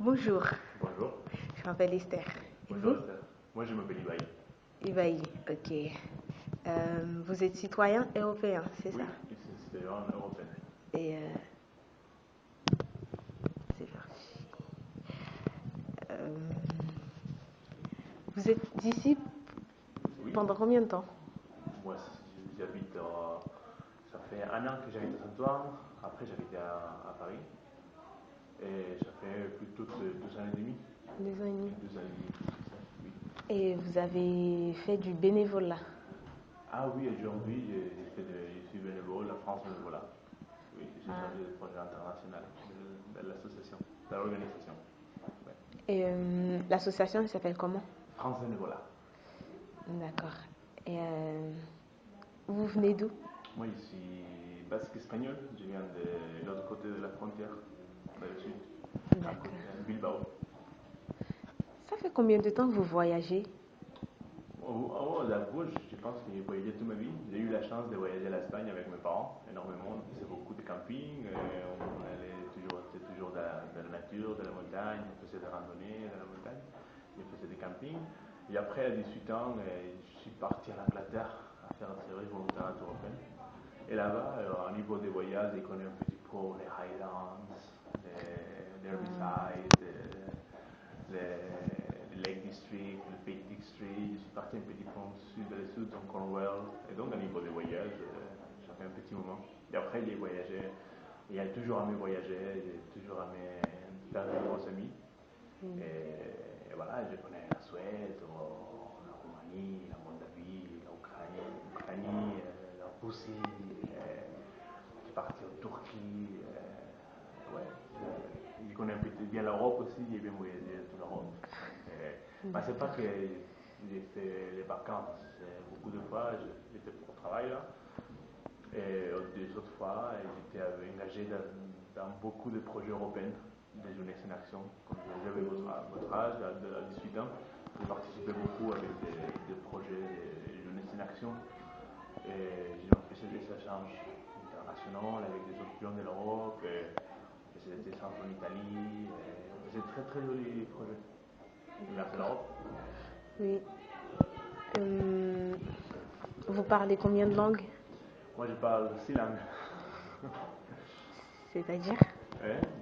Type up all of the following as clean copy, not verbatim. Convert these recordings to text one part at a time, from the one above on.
Bonjour, Bonjour. je m'appelle Esther. Et Bonjour vous? Esther. Moi je m'appelle Ibaï. Ivaï, ok. Vous êtes citoyen européen, c'est Oui, ça? ici c'est en européenne. Et c'est parti. Euh, vous êtes d'ici Oui. pendant combien de temps? Moi j'habite ça fait un an que j'habite à Saint-Ouen. Après j'habitais à Paris. Et ça fait plutôt 2 ans et demi. 2 ans et demi. 2 ans et demi, c'est ça, oui. Et vous avez fait du bénévolat? Ah oui, aujourd'hui je suis bénévole à France Bénévolat. Oui, je suis chargé de projet international de l'association, de l'organisation. Ouais. Et l'association elle s'appelle comment? France Bénévolat. D'accord. Et vous venez d'où? Moi je suis basque espagnol, je viens de l'autre côté de la frontière, dans le sud, à D'accord. Bilbao. Ça fait combien de temps que vous voyagez? D'abord, je pense que j'ai voyagé toute ma vie. J'ai eu la chance de voyager à l'Espagne avec mes parents énormément. On faisait beaucoup de camping, on allait toujours dans la nature, de la montagne, on faisait des randonnées dans la montagne, on faisait des campings. Et après, à 18 ans, je suis parti en Angleterre à faire un service volontaire européen. Et là-bas, au niveau des voyages, je connais un petit peu les Highlands, les Herbicides, le Lake District, le Peak District. Je suis parti un petit peu au sud, dans le sud, en Cornwall. Et donc, au niveau des voyages, ça fait un petit moment. Et après, j'ai voyagé. Et j'ai toujours aimé voyager, j'ai toujours aimé faire de nouveaux amis. Et voilà, je connais la Suède, la Roumanie, la Moldavie, l'Ukraine, la Russie. Je suis parti en Turquie. Ouais, je connais un peu bien l'Europe aussi, j'ai bien voyagé toute l'Europe. Mais c'est pas que j'ai fait les vacances, beaucoup de fois j'étais pour travail là. Et des autres fois, j'étais engagé dans beaucoup de projets européens, des Jeunesse en Action. Quand j'avais votre âge, à 18 ans, j'ai participé beaucoup avec des projets de Jeunesse en Action. Et j'ai fait des échanges internationaux avec des autres gens de l'Europe. On faisait des échanges en Italie. On faisait très très jolis projets. Merci l'Europe. Oui. Vous parlez combien de langues? Moi je parle 6 langues. C'est-à-dire?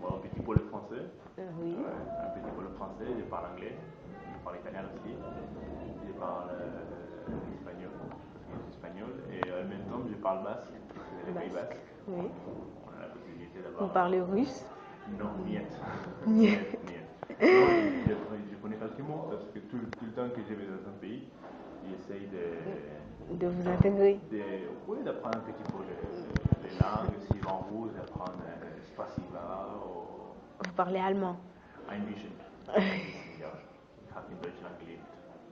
Bon, un petit peu le français. Oui. Un petit peu le français, je parle anglais, je parle italien aussi, je parle espagnol, parce que je suis espagnol, et en même temps je parle basque, c'est les Pays Basque. Basques. Oui. On a la possibilité Vous d'avoir. parlez russe? Non, niet. Niet. Niet. Non, je connais quelques mots, parce que tout le temps que je vais dans un pays, j'essaye De vous intégrer? Oui, d'apprendre un petit peu les langues, si en rouge, d'apprendre spasiba ou. Vous parlez allemand? Ein bisschen. Ja, ich habe in Deutschland gelebt.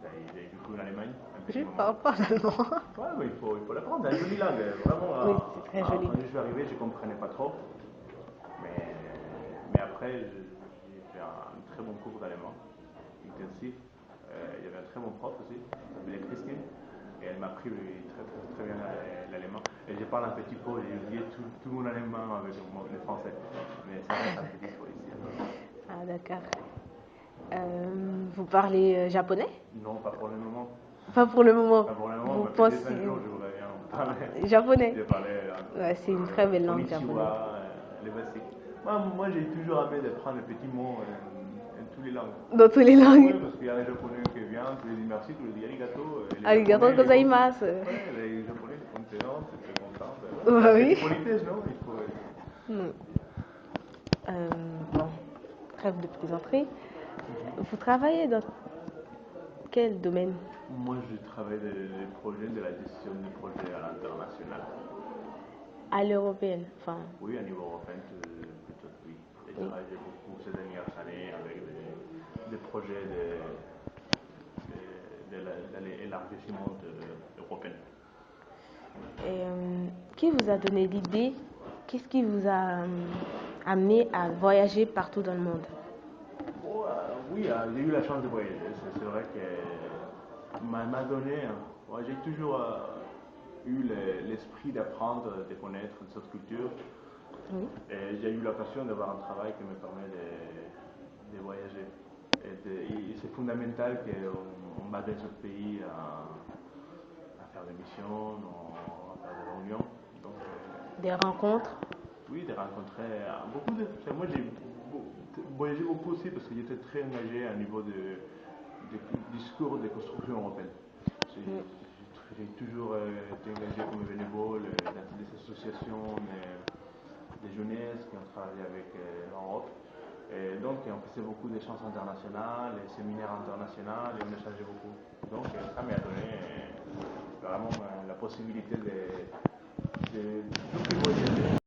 J'ai vécu en Allemagne un Je petit ne moment. parle pas allemand. Ouais, mais il faut l'apprendre, c'est une jolie langue. Vraiment, Oui, c'est très joli. quand je suis arrivé, je ne comprenais pas trop. Mais après, j'ai fait un très bon cours d'allemand, intensif. Il y avait un très bon prof aussi, qui s'appelait Christine. Et elle m'a appris très, très, très bien l'allemand. Et je parle un petit peu, j'ai oublié tout mon allemand avec le français. Mais ça reste un petit peu ici. Ah, d'accord. Vous parlez japonais? Non, pas pour le moment. Pas pour le moment. Pas pour le moment, Vous mais pensez peut-être un jour je voudrais bien parler. japonais? Je parlais Ouais, c'est une très belle langue japonaise. konnichiwa, les basiques. Moi j'ai toujours aimé d'apprendre les petits mots en toutes les langues. Dans toutes les langues? Oui, parce qu'il y a les japonais qui viennent, tu les dis merci, tu les dis arigato. Arigato gozaimasu. Ouais, les japonais sont contents, c'est très content. Ouais, oui. C'est politesse, non? Il faut. Bon, trêve de plaisanterie. Vous travaillez dans quel domaine? Moi je travaille dans les projets de la gestion des projets à l'international. À l'européenne, enfin. Oui, à niveau européen, plutôt oui. J'ai travaillé beaucoup ces dernières années avec des projets de l'élargissement européen. Et qui vous a donné l'idée? Qu'est-ce qui vous a amené à voyager partout dans le monde? Oui, j'ai eu la chance de voyager. C'est vrai que m'a donné. J'ai toujours eu l'esprit d'apprendre, de connaître cette culture. Oui. Et j'ai eu l'occasion d'avoir un travail qui me permet de voyager fondamental qu'on va dans ce pays à faire des missions, à faire des réunions. Donc, Des rencontres? oui, de rencontrer beaucoup de. Moi, j'ai voyagé beaucoup aussi parce que j'étais très engagé à niveau de discours de construction européenne. J'ai toujours été engagé comme bénévole dans des associations de jeunesse qui ont travaillé avec l'Europe. Et donc, on faisait beaucoup d'échanges internationaux, des séminaires internationaux, et on échangeait beaucoup. Donc, ça m'a donné vraiment la possibilité de voyager.